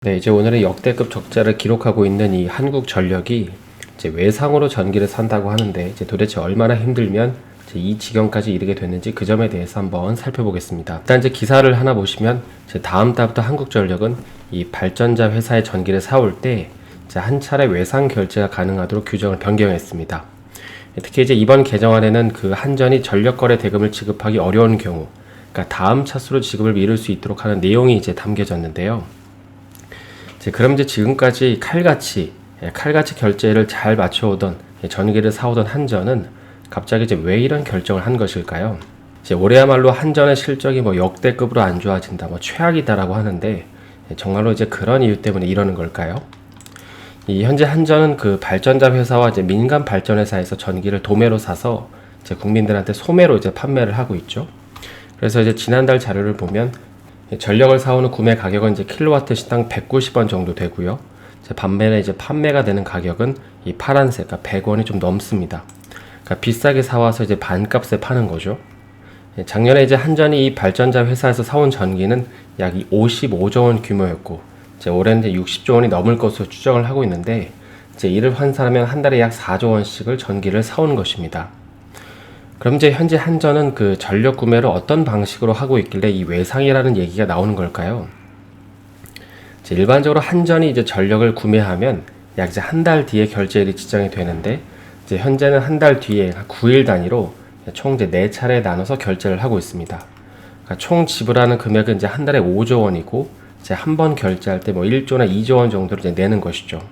네, 이제 오늘은 역대급 적자를 기록하고 있는 이 한국전력이 이제 외상으로 전기를 산다고 하는데 이제 도대체 얼마나 힘들면 이제 이 지경까지 이르게 됐는지 그 점에 대해서 한번 살펴보겠습니다. 일단 이제 기사를 하나 보시면 이제 다음 달부터 한국전력은 이 발전자 회사의 전기를 사올 때 이제 한 차례 외상 결제가 가능하도록 규정을 변경했습니다. 특히 이제 이번 개정안에는 그 한전이 전력거래 대금을 지급하기 어려운 경우, 그러니까 다음 차수로 지급을 미룰 수 있도록 하는 내용이 이제 담겨졌는데요. 그럼 이제 지금까지 칼같이 결제를 잘 맞춰오던 전기를 사오던 한전은 갑자기 이제 왜 이런 결정을 한 것일까요? 이제 올해야말로 한전의 실적이 역대급으로 안 좋아진다, 최악이다라고 하는데 정말로 이제 그런 이유 때문에 이러는 걸까요? 이 현재 한전은 그 발전자 회사와 이제 민간 발전 회사에서 전기를 도매로 사서 이제 국민들한테 소매로 이제 판매를 하고 있죠. 그래서 이제 지난달 자료를 보면 전력을 사오는 구매 가격은 이제 킬로와트 시당 190원 정도 되고요. 반면에 이제 판매가 되는 가격은 이 파란색, 그러니까 100원이 좀 넘습니다. 그러니까 비싸게 사와서 이제 반값에 파는 거죠. 작년에 이제 한전이 이 발전자 회사에서 사온 전기는 약 55조 원 규모였고, 이제 올해는 이제 60조 원이 넘을 것으로 추정을 하고 있는데, 이제 이를 환산하면 한 달에 약 4조 원씩을 전기를 사온 것입니다. 그럼 이제 현재 한전은 그 전력 구매를 어떤 방식으로 하고 있길래 이 외상이라는 얘기가 나오는 걸까요? 일반적으로 한전이 이제 전력을 구매하면 약 이제 한 달 뒤에 결제일이 지정이 되는데, 이제 현재는 한 달 뒤에 9일 단위로 총 이제 4차례 나눠서 결제를 하고 있습니다. 그러니까 총 지불하는 금액은 이제 한 달에 5조 원이고, 이제 한 번 결제할 때 1조나 2조 원 정도를 이제 내는 것이죠.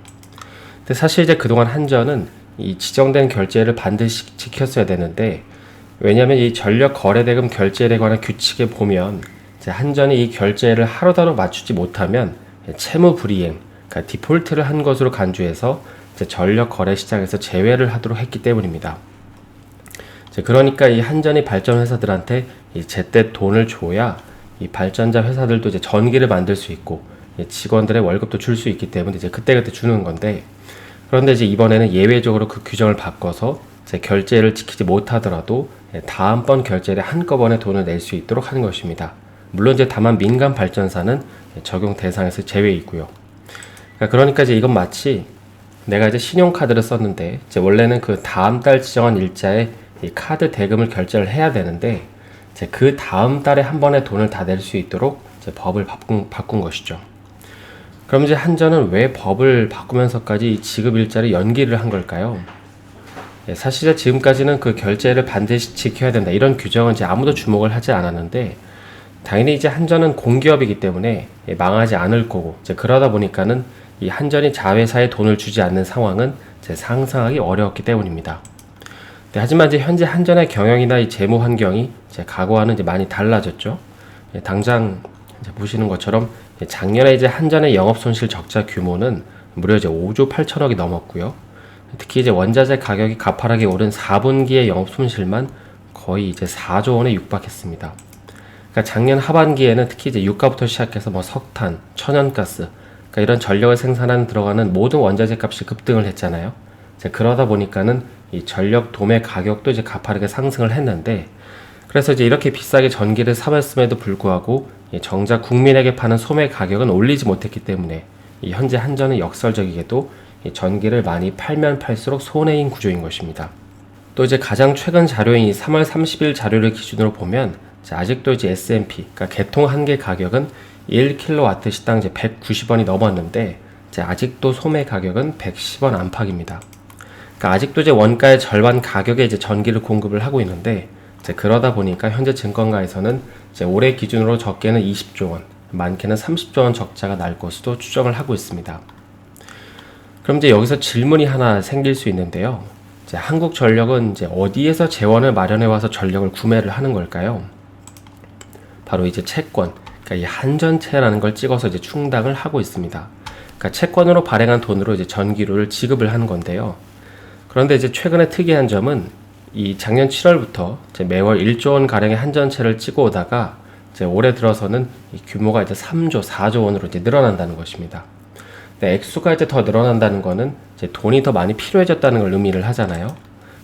근데 사실 이제 그동안 한전은 이 지정된 결제를 반드시 지켰어야 되는데, 왜냐하면 이 전력 거래대금 결제에 관한 규칙에 보면 이제 한전이 이 결제를 하루다로 맞추지 못하면 채무 불이행, 그러니까 디폴트를 한 것으로 간주해서 이제 전력 거래 시장에서 제외를 하도록 했기 때문입니다. 그러니까 이 한전이 발전 회사들한테 이 제때 돈을 줘야 이 발전자 회사들도 이제 전기를 만들 수 있고 직원들의 월급도 줄 수 있기 때문에 이제 그때그때 주는 건데, 그런데 이제 이번에는 예외적으로 그 규정을 바꿔서 이제 결제를 지키지 못하더라도 다음번 결제를 한꺼번에 돈을 낼 수 있도록 하는 것입니다. 물론 이제 다만 민간 발전사는 적용 대상에서 제외 있고요. 그러니까 이제 이건 마치 내가 이제 신용카드를 썼는데 이제 원래는 그 다음 달 지정한 일자에 이 카드 대금을 결제를 해야 되는데 이제 그 다음 달에 한 번에 돈을 다 낼 수 있도록 이제 법을 바꾼 것이죠. 그럼 이제 한전은 왜 법을 바꾸면서까지 지급 일자를 연기를 한 걸까요? 사실 지금까지는 그 결제를 반드시 지켜야 된다 이런 규정은 이제 아무도 주목을 하지 않았는데, 당연히 이제 한전은 공기업이기 때문에 망하지 않을 거고, 이제 그러다 보니까는 이 한전이 자회사에 돈을 주지 않는 상황은 이제 상상하기 어려웠기 때문입니다. 하지만 이제 현재 한전의 경영이나 이 재무 환경이 이제 과거와는 이제 많이 달라졌죠. 당장 이제 보시는 것처럼 작년에 이제 한전의 영업 손실 적자 규모는 무려 이제 5조 8천억이 넘었고요. 특히 이제 원자재 가격이 가파르게 오른 4분기의 영업 손실만 거의 이제 4조 원에 육박했습니다. 그러니까 작년 하반기에는 특히 이제 유가부터 시작해서 석탄, 천연가스, 그러니까 이런 전력을 생산하는 들어가는 모든 원자재 값이 급등을 했잖아요. 이제 그러다 보니까는 이 전력 도매 가격도 이제 가파르게 상승을 했는데, 그래서 이제 이렇게 비싸게 전기를 사왔음에도 불구하고 정작 국민에게 파는 소매 가격은 올리지 못했기 때문에 이 현재 한전은 역설적이게도 이 전기를 많이 팔면 팔수록 손해인 구조인 것입니다. 또 이제 가장 최근 자료인 이 3월 30일 자료를 기준으로 보면 아직도 이제 S&P, 그러니까 개통 한 개 가격은 1kW 시당 이제 190원이 넘었는데 이제 아직도 소매 가격은 110원 안팎입니다. 그러니까 아직도 이제 원가의 절반 가격에 이제 전기를 공급을 하고 있는데, 이제 그러다 보니까 현재 증권가에서는 이제 올해 기준으로 적게는 20조 원, 많게는 30조 원 적자가 날 것으로 추정을 하고 있습니다. 그럼 이제 여기서 질문이 하나 생길 수 있는데요. 이제 한국전력은 이제 어디에서 재원을 마련해 와서 전력을 구매를 하는 걸까요? 바로 이제 채권, 그러니까 이 한전채라는 걸 찍어서 이제 충당을 하고 있습니다. 그러니까 채권으로 발행한 돈으로 이제 전기료를 지급을 하는 건데요. 그런데 이제 최근에 특이한 점은 이 작년 7월부터 이제 매월 1조 원 가량의 한전채를 찍어 오다가 이제 올해 들어서는 이 규모가 이제 3조, 4조 원으로 이제 늘어난다는 것입니다. 액수가 이제 더 늘어난다는 거는 이제 돈이 더 많이 필요해졌다는 걸 의미를 하잖아요.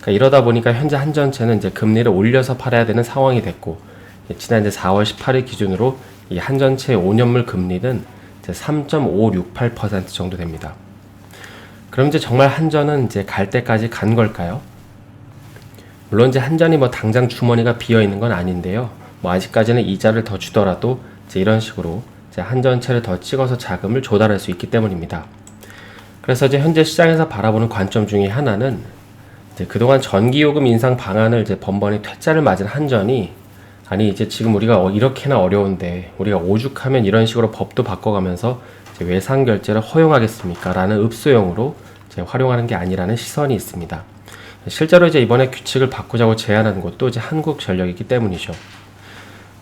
그러니까 이러다 보니까 현재 한전채는 이제 금리를 올려서 팔아야 되는 상황이 됐고, 지난 이제 4월 18일 기준으로 이 한전채 5년물 금리는 이제 3.568% 정도 됩니다. 그럼 이제 정말 한전은 이제 갈 때까지 간 걸까요? 물론 이제 한전이 뭐 당장 주머니가 비어 있는 건 아닌데요. 뭐 아직까지는 이자를 더 주더라도 이제 이런 식으로 이제 한전채를 더 찍어서 자금을 조달할 수 있기 때문입니다. 그래서 이제 현재 시장에서 바라보는 관점 중에 하나는 이제 그동안 전기요금 인상 방안을 이제 번번이 퇴짜를 맞은 한전이 아니 이제 지금 우리가 이렇게나 어려운데 우리가 오죽하면 이런 식으로 법도 바꿔가면서 이제 외상 결제를 허용하겠습니까? 라는 읍소용으로 이제 활용하는 게 아니라는 시선이 있습니다. 실제로 이제 이번에 규칙을 바꾸자고 제안한 곳도 이제 한국전력이기 때문이죠.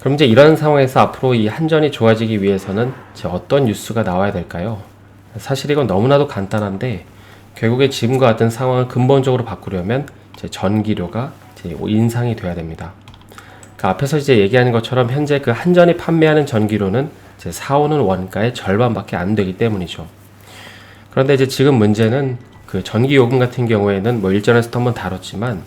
그럼 이제 이런 상황에서 앞으로 이 한전이 좋아지기 위해서는 이제 어떤 뉴스가 나와야 될까요? 사실 이건 너무나도 간단한데 결국에 지금과 같은 상황을 근본적으로 바꾸려면 이제 전기료가 이제 인상이 돼야 됩니다. 그 앞에서 이제 얘기하는 것처럼 현재 그 한전이 판매하는 전기료는 이제 사오는 원가의 절반밖에 안 되기 때문이죠. 그런데 이제 지금 문제는 그 전기 요금 같은 경우에는 뭐 일전에서도 한번 다뤘지만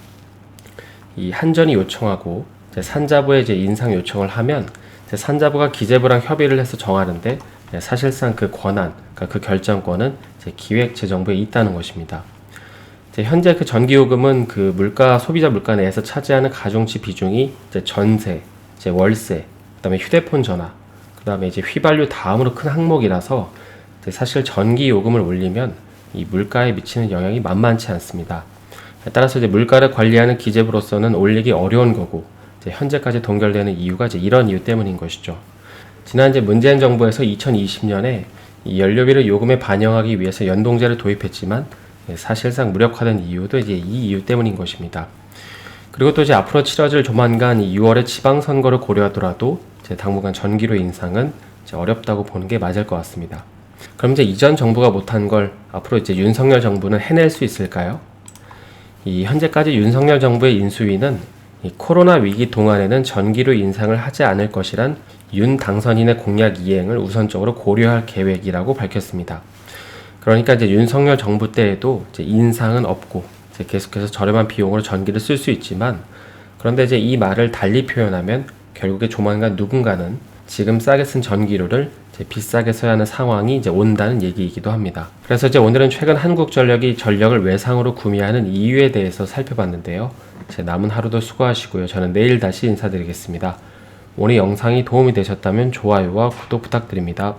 이 한전이 요청하고 이제 산자부에 이제 인상 요청을 하면 이제 산자부가 기재부랑 협의를 해서 정하는데 사실상 그 권한, 그러니까 그 결정권은 이제 기획재정부에 있다는 것입니다. 이제 현재 그 전기요금은 그 물가 소비자 물가 내에서 차지하는 가중치 비중이 이제 전세, 이제 월세, 그다음에 휴대폰 전화, 그다음에 이제 휘발유 다음으로 큰 항목이라서 이제 사실 전기요금을 올리면 이 물가에 미치는 영향이 만만치 않습니다. 따라서 이제 물가를 관리하는 기재부로서는 올리기 어려운 거고 이제 현재까지 동결되는 이유가 이제 이런 이유 때문인 것이죠. 지난 이제 문재인 정부에서 2020년에 이 연료비를 요금에 반영하기 위해서 연동제를 도입했지만 사실상 무력화된 이유도 이제 이 이유 때문인 것입니다. 그리고 또 이제 앞으로 치러질 조만간 이 6월의 지방선거를 고려하더라도 이제 당분간 전기료 인상은 이제 어렵다고 보는 게 맞을 것 같습니다. 그럼 이제 이전 정부가 못한 걸 앞으로 이제 윤석열 정부는 해낼 수 있을까요? 이 현재까지 윤석열 정부의 인수위는 이 코로나 위기 동안에는 전기료 인상을 하지 않을 것이란 윤 당선인의 공약 이행을 우선적으로 고려할 계획이라고 밝혔습니다. 그러니까 이제 윤석열 정부 때에도 이제 인상은 없고 이제 계속해서 저렴한 비용으로 전기를 쓸 수 있지만 그런데 이제 이 말을 달리 표현하면 결국에 조만간 누군가는 지금 싸게 쓴 전기료를 이제 비싸게 써야 하는 상황이 이제 온다는 얘기이기도 합니다. 그래서 이제 오늘은 최근 한국전력이 전력을 외상으로 구매하는 이유에 대해서 살펴봤는데요. 제 남은 하루도 수고하시고요. 저는 내일 다시 인사드리겠습니다. 오늘 영상이 도움이 되셨다면 좋아요와 구독 부탁드립니다.